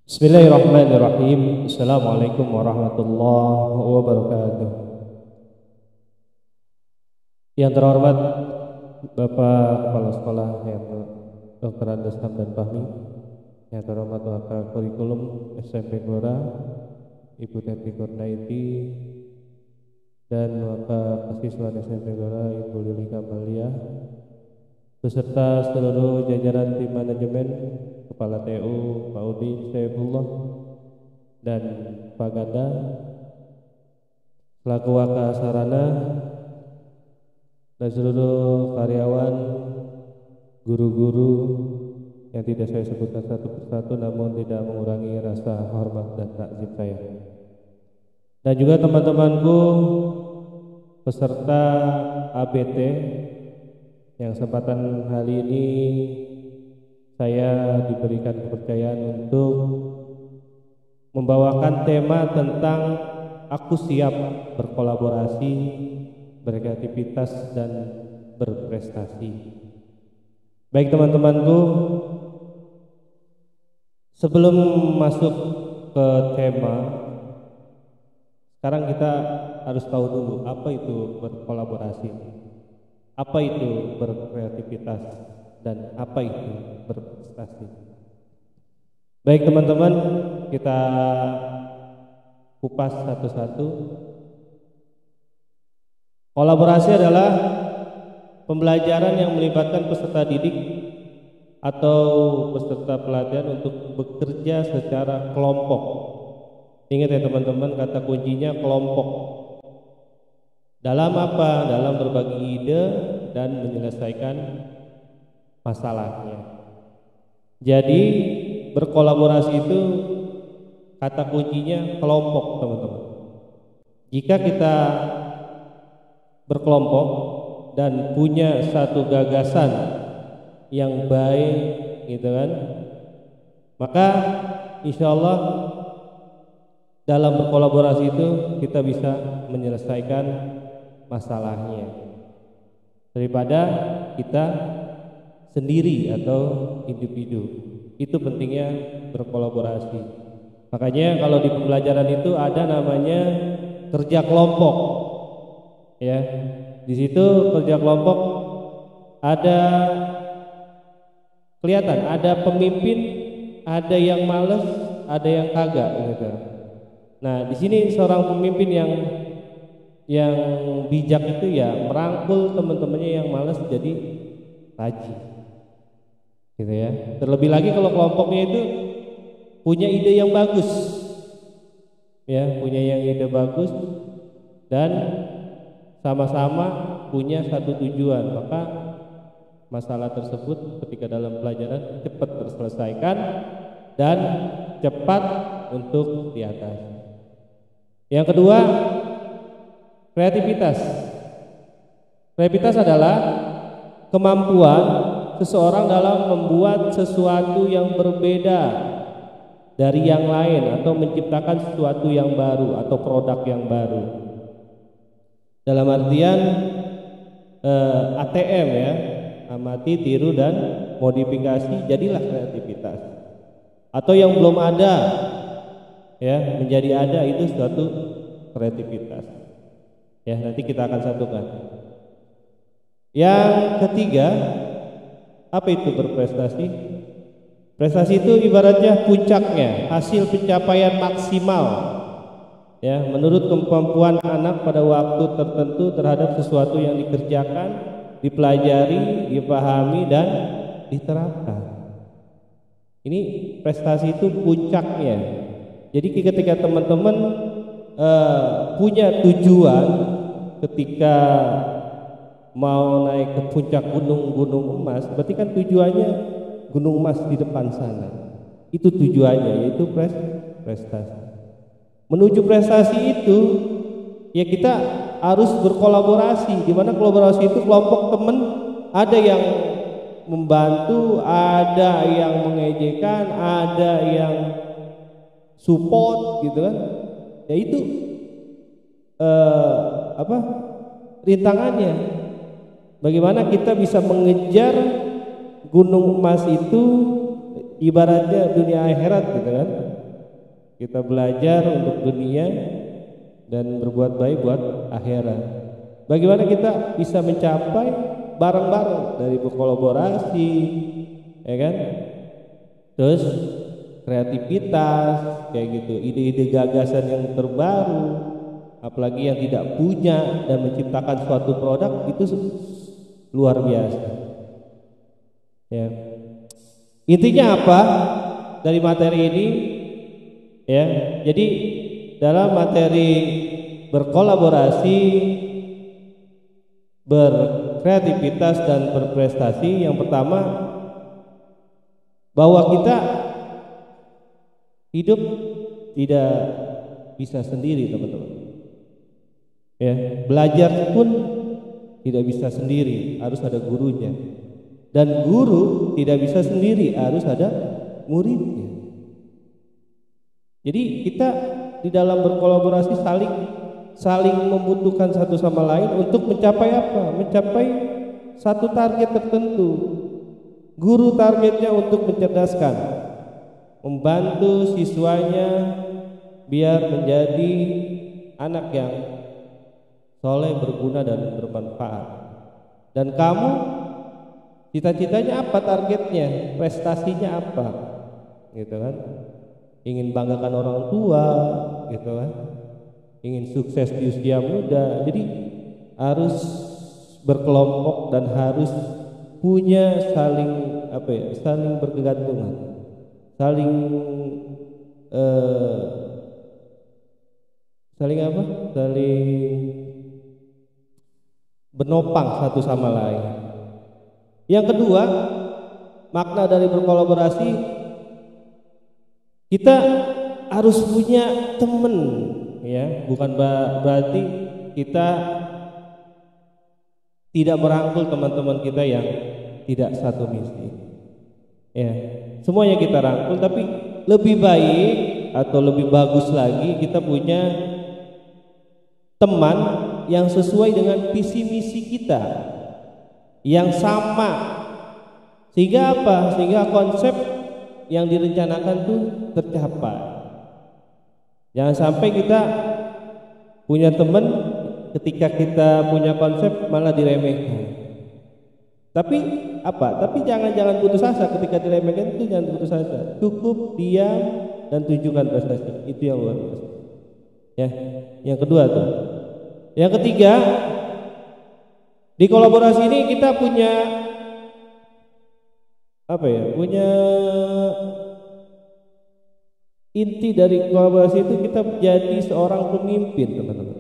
Bismillahirrahmanirrahim. Assalamualaikum warahmatullahi wabarakatuh. Yang terhormat Bapak Kepala Sekolah yang Dr. Andes Hamdan Fahmi, yang terhormat Wakil Kurikulum SMP Gelora Ibu Teti Kurnaiti, dan Wakil Kesiswaan SMP Gelora Ibu Lili Kamalia, beserta seluruh jajaran tim manajemen, Kepala TU Pak Udin Saifullah dan Pak Ganda selaku Waka Sarana, dan seluruh karyawan, guru-guru yang tidak saya sebutkan satu persatu namun tidak mengurangi rasa hormat dan takzim saya, dan juga teman-temanku peserta ABT yang kesempatan kali ini saya diberikan kepercayaan untuk membawakan tema tentang aku siap berkolaborasi, berkreativitas, dan berprestasi. Baik teman-temanku, sebelum masuk ke tema, sekarang kita harus tahu dulu apa itu berkolaborasi, apa itu berkreativitas, dan apa itu berprestasi. Baik teman-teman, kita kupas satu-satu. Kolaborasi adalah pembelajaran yang melibatkan peserta didik atau peserta pelatihan untuk bekerja secara kelompok. Ingat ya teman-teman, kata kuncinya kelompok. Dalam apa? Dalam berbagi ide dan menyelesaikan masalahnya. Jadi berkolaborasi itu kata kuncinya kelompok teman-teman. Jika kita berkelompok dan punya satu gagasan yang baik gitu kan, maka insya Allah dalam berkolaborasi itu kita bisa menyelesaikan masalahnya daripada kita sendiri atau individu. Itu pentingnya berkolaborasi. Makanya kalau di pembelajaran itu ada namanya kerja kelompok. Ya, di situ kerja kelompok ada kelihatan, ada pemimpin, ada yang males, ada yang kagak gitu. Nah, di sini seorang pemimpin yang bijak itu ya merangkul teman-temannya yang males jadi rajin. Gitu ya. Terlebih lagi kalau kelompoknya itu punya ide yang bagus, ya, punya yang ide bagus dan sama-sama punya satu tujuan, maka masalah tersebut ketika dalam pelajaran cepat terselesaikan dan cepat untuk diatasi. Yang kedua, kreativitas. Kreativitas adalah kemampuan seseorang dalam membuat sesuatu yang berbeda dari yang lain atau menciptakan sesuatu yang baru atau produk yang baru. Dalam artian ATM ya, amati, tiru, dan modifikasi, jadilah kreativitas. Atau yang belum ada ya menjadi ada, itu suatu kreativitas. Ya, nanti kita akan satukan. Yang ketiga, apa itu berprestasi? Prestasi itu ibaratnya puncaknya, hasil pencapaian maksimal ya menurut kemampuan anak pada waktu tertentu terhadap sesuatu yang dikerjakan, dipelajari, dipahami, dan diterapkan. Ini prestasi itu puncaknya. Jadi ketika teman-teman punya tujuan ketika mau naik ke puncak gunung emas, berarti kan tujuannya gunung emas di depan sana. Itu tujuannya, yaitu prestasi. Menuju prestasi itu ya kita harus berkolaborasi. Di mana kolaborasi itu kelompok teman, ada yang membantu, ada yang mengejekkan, ada yang support gitu kan. Ya itu rintangannya. Bagaimana kita bisa mengejar gunung emas itu, ibaratnya dunia akhirat gitu kan. Kita belajar untuk dunia dan berbuat baik buat akhirat. Bagaimana kita bisa mencapai bareng-bareng dari berkolaborasi, ya kan? Terus kreativitas kayak gitu, ide-ide gagasan yang terbaru, apalagi yang tidak punya dan menciptakan suatu produk itu luar biasa. Ya. Intinya apa dari materi ini? Ya, jadi dalam materi berkolaborasi, berkreativitas dan berprestasi, yang pertama bahwa kita hidup tidak bisa sendiri, teman-teman. Ya, belajar pun tidak bisa sendiri, harus ada gurunya. Dan guru tidak bisa sendiri, harus ada muridnya. Jadi kita di dalam berkolaborasi saling membutuhkan satu sama lain untuk mencapai apa? Mencapai satu target tertentu. Guru targetnya untuk mencerdaskan, membantu siswanya biar menjadi anak yang soleh, berguna dan bermanfaat. Dan kamu cita-citanya apa, targetnya, prestasinya apa, gitu kan? Ingin banggakan orang tua, gitu kan? Ingin sukses di usia muda. Jadi harus berkelompok dan harus punya saling berkegantungan, saling menopang satu sama lain. Yang kedua, makna dari berkolaborasi, kita harus punya teman, ya, bukan berarti kita tidak merangkul teman-teman kita yang tidak satu misi. Ya, semuanya kita rangkul, tapi lebih baik atau lebih bagus lagi kita punya teman yang sesuai dengan visi misi kita, yang sama, sehingga apa? Sehingga konsep yang direncanakan tuh tercapai. Jangan sampai kita punya teman, ketika kita punya konsep malah diremehkan. Tapi apa? Tapi jangan putus asa ketika diremehkan, itu jangan putus asa. Cukup diam dan tunjukkan prestasi. Itu yang luar biasa. Ya, yang kedua tuh. Yang ketiga, di kolaborasi ini kita punya apa ya? Punya inti dari kolaborasi itu kita menjadi seorang pemimpin, teman-teman.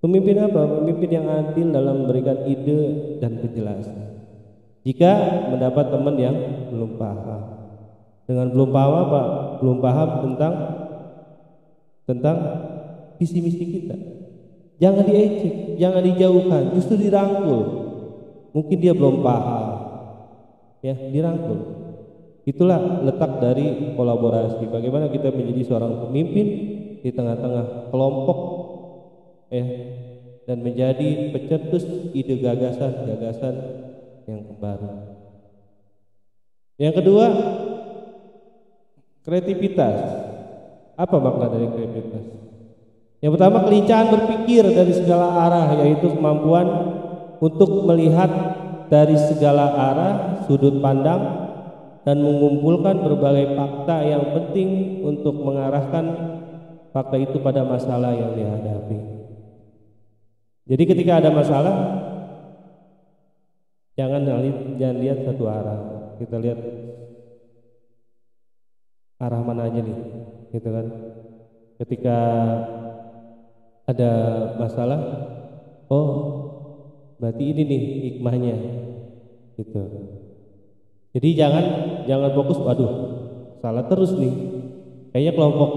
Pemimpin apa? Pemimpin yang adil dalam memberikan ide dan penjelasan. Jika mendapat teman yang belum paham, dengan belum paham apa? Belum paham tentang visi misi kita. Jangan diejek, jangan dijauhkan, justru dirangkul. Mungkin dia belum paham, ya, dirangkul. Itulah letak dari kolaborasi. Bagaimana kita menjadi seorang pemimpin di tengah-tengah kelompok, ya, dan menjadi pencetus ide gagasan yang baru. Yang kedua, kreativitas. Apa makna dari kreativitas? Yang pertama, kelincahan berpikir dari segala arah, yaitu kemampuan untuk melihat dari segala arah sudut pandang dan mengumpulkan berbagai fakta yang penting untuk mengarahkan fakta itu pada masalah yang dihadapi. Jadi ketika ada masalah, jangan lihat satu arah, kita lihat arah mana aja nih, gitu kan? Ketika ada masalah, oh berarti ini nih hikmahnya, gitu. Jadi jangan fokus, waduh salah terus nih, kayaknya kelompok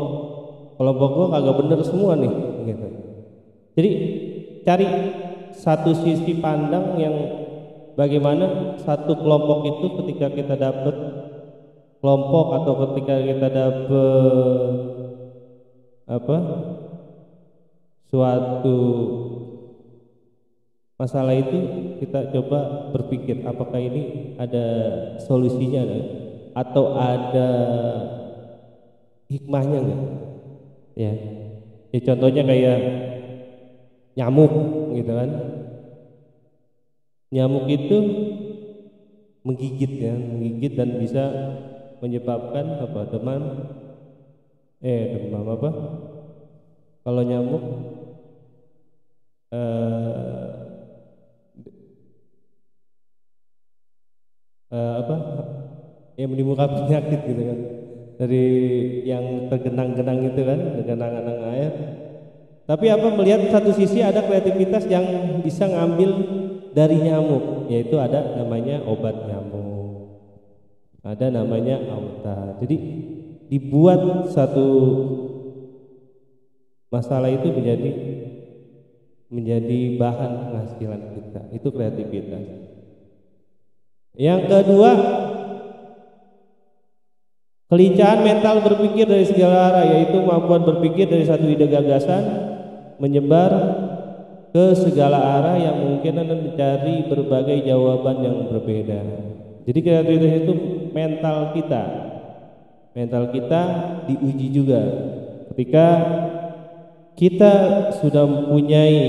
gua kagak bener semua nih, gitu. Jadi cari satu sisi pandang yang bagaimana satu kelompok itu ketika kita dapat kelompok atau ketika kita dapat suatu masalah itu, kita coba berpikir apakah ini ada solusinya atau ada hikmahnya enggak? Ya. Ya contohnya kayak nyamuk gitu kan. Nyamuk itu menggigit ya, menggigit dan bisa menyebabkan apa? Demam apa? Kalau nyamuk apa? Ya menimbulkan penyakit gitu kan. Dari yang tergenang-genang itu kan, tergenang-genang air. Tapi apa melihat satu sisi ada kreativitas yang bisa ngambil dari nyamuk, yaitu ada namanya obat nyamuk, ada namanya auta. Jadi dibuat satu masalah itu menjadi bahan penghasilan kita. Itu kreativitas. Yang kedua, kelincahan mental berpikir dari segala arah, yaitu kemampuan berpikir dari satu ide gagasan menyebar ke segala arah yang mungkin dan mencari berbagai jawaban yang berbeda. Jadi kreativitas itu mental kita diuji juga. Ketika kita sudah mempunyai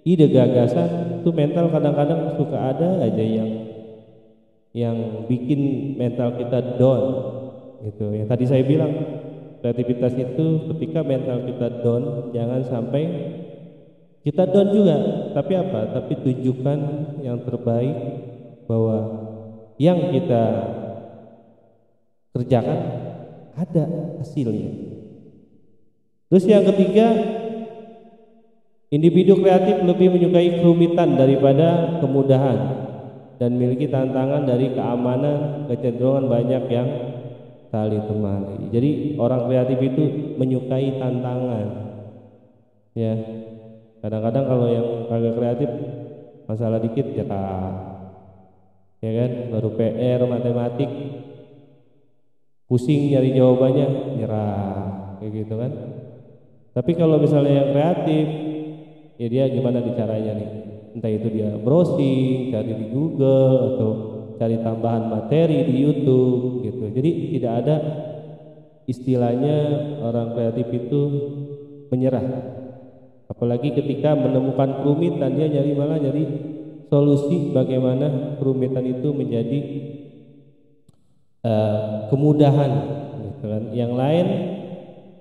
ide gagasan, itu mental kadang-kadang suka ada aja yang bikin mental kita down gitu. Yang tadi saya bilang, kreativitas itu ketika mental kita down, jangan sampai kita down juga, tapi apa? Tapi tunjukkan yang terbaik, bahwa yang kita kerjakan ada hasilnya. Terus yang ketiga, individu kreatif lebih menyukai kerumitan daripada kemudahan dan memiliki tantangan dari keamanan, kecenderungan banyak yang saling temali. Jadi orang kreatif itu menyukai tantangan. Ya. Kadang-kadang kalau yang kagak kreatif, masalah dikit nyerah, ya kan? Baru PR matematik, pusing nyari jawabannya, nyerah, kayak gitu kan? Tapi kalau misalnya yang kreatif, ya dia gimana caranya nih? Entah itu dia browsing, cari di Google, atau cari tambahan materi di YouTube, gitu. Jadi tidak ada istilahnya orang kreatif itu menyerah. Apalagi ketika menemukan kerumitan, dia malah nyari solusi bagaimana kerumitan itu menjadi kemudahan, gitu kan. Yang lain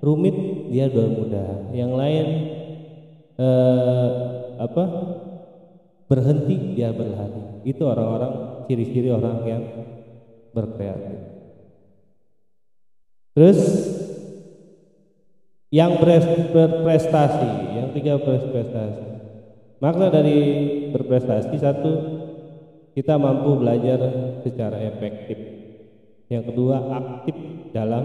rumit, dia bermudah. Yang lain berhenti, dia berlari. Itu orang-orang, ciri-ciri orang yang berkreatif. Terus yang berprestasi, yang tiga berprestasi. Makna dari berprestasi, satu, kita mampu belajar secara efektif. Yang kedua, aktif dalam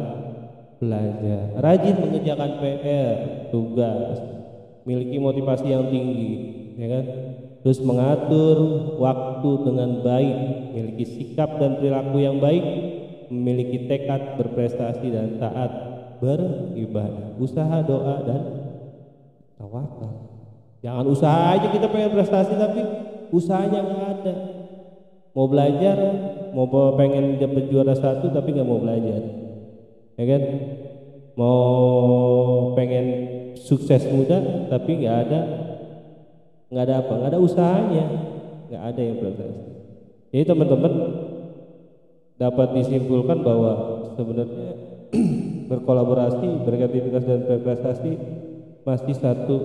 belajar, rajin mengerjakan PR, tugas, memiliki motivasi yang tinggi, ya kan? Terus mengatur waktu dengan baik, memiliki sikap dan perilaku yang baik, memiliki tekad berprestasi dan taat beribadah, usaha, doa, dan tawakal. Jangan usaha aja kita pengen prestasi tapi usahanya nggak ada. Mau belajar, mau pengen dapat juara satu tapi nggak mau belajar, ya kan? Mau pengen sukses muda tapi nggak ada apa? Nggak ada usahanya, nggak ada yang prestasi. Jadi teman-teman dapat disimpulkan bahwa sebenarnya berkolaborasi, berkreativitas dan berprestasi masih satu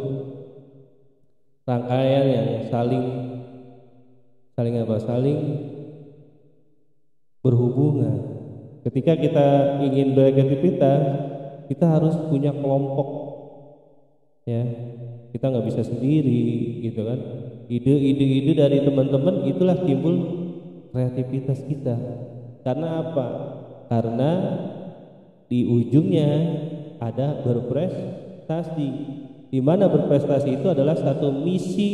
rangkaian yang saling berhubungan. Ketika kita ingin berkreativitas, kita harus punya kelompok, ya. Kita nggak bisa sendiri, gitu kan. Ide-ide dari teman-teman itulah timbul kreativitas kita. Karena apa? Karena di ujungnya ada berprestasi, di mana berprestasi itu adalah satu misi,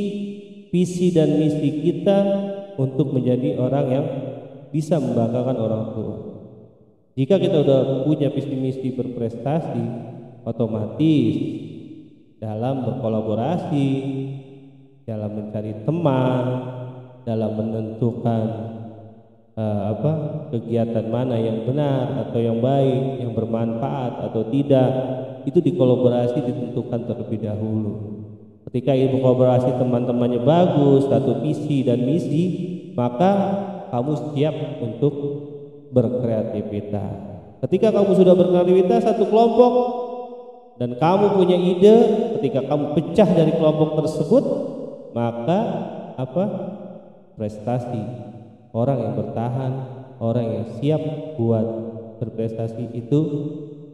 visi dan misi kita untuk menjadi orang yang bisa membanggakan orang tua. Jika kita udah punya visi misi berprestasi, otomatis dalam berkolaborasi, dalam mencari teman, dalam menentukan kegiatan mana yang benar atau yang baik, yang bermanfaat atau tidak, itu dikolaborasi ditentukan terlebih dahulu. Ketika ilmu kolaborasi teman-temannya bagus, satu visi dan misi, maka kamu siap untuk berkreativitas. Ketika kamu sudah berkreativitas satu kelompok dan kamu punya ide, ketika kamu pecah dari kelompok tersebut, maka prestasi. Orang yang bertahan, orang yang siap buat berprestasi itu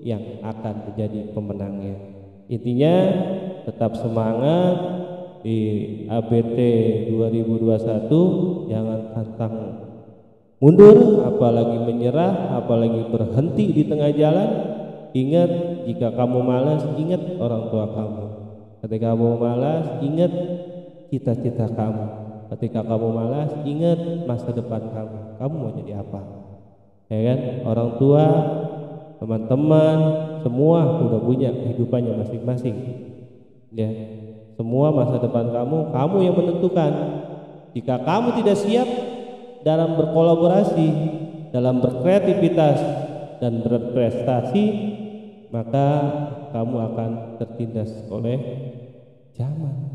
yang akan menjadi pemenangnya. Intinya tetap semangat di ABT 2021, jangan pantang mundur, apalagi menyerah, apalagi berhenti di tengah jalan. Ingat, jika kamu malas, ingat orang tua kamu. Ketika kamu malas, ingat cita-cita kamu. Ketika kamu malas, ingat masa depan kamu. Kamu mau jadi apa? Ya kan? Orang tua, teman-teman, semua udah punya kehidupannya masing-masing. Ya, semua masa depan kamu yang menentukan. Jika kamu tidak siap dalam berkolaborasi, dalam berkreativitas dan berprestasi, maka kamu akan tertindas oleh zaman.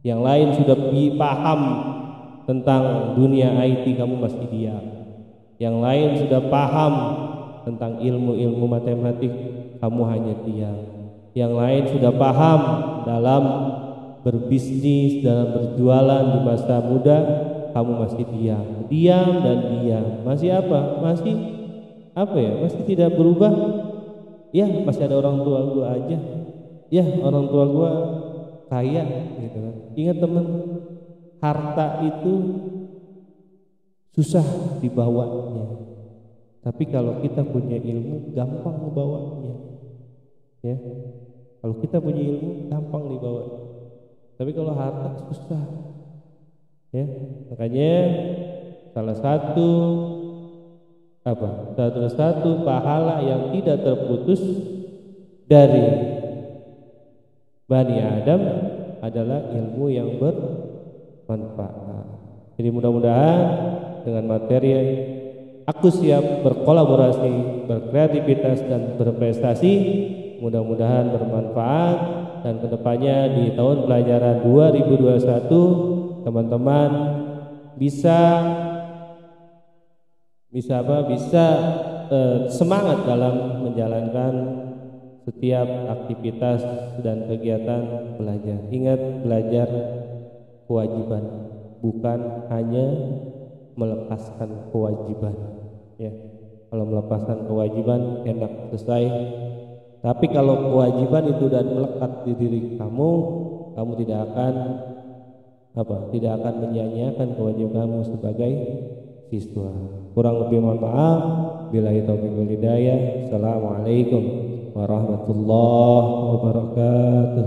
Yang lain sudah paham tentang dunia IT, kamu masih diam. Yang lain sudah paham tentang ilmu-ilmu matematik, kamu hanya diam. Yang lain sudah paham dalam berbisnis, dalam berjualan di masa muda, kamu masih diam dan diam. Masih apa? Masih masih tidak berubah. Ya, masih ada orang tua gua aja. Ya, orang tua gua kaya gitu kan. Ingat teman, harta itu susah dibawanya. Tapi kalau kita punya ilmu, gampang membawanya. Ya. Kalau kita punya ilmu, gampang dibawa. Tapi kalau harta susah. Ya. Makanya salah satu pahala yang tidak terputus dari Bani Adam adalah ilmu yang bermanfaat. Jadi mudah-mudahan dengan materi aku siap berkolaborasi, berkreativitas dan berprestasi, mudah-mudahan bermanfaat, dan kedepannya di tahun pelajaran 2021 teman-teman bisa semangat dalam menjalankan setiap aktivitas dan kegiatan belajar. Ingat, belajar kewajiban, bukan hanya melepaskan kewajiban. Ya, kalau melepaskan kewajiban enak selesai. Tapi kalau kewajiban itu dan melekat di diri kamu tidak akan menyia-nyiakan kewajiban kamu sebagai siswa. Kurang lebih mohon maaf. Billahi taufiq wal hidayah. Assalamualaikum warahmatullahi wabarakatuh.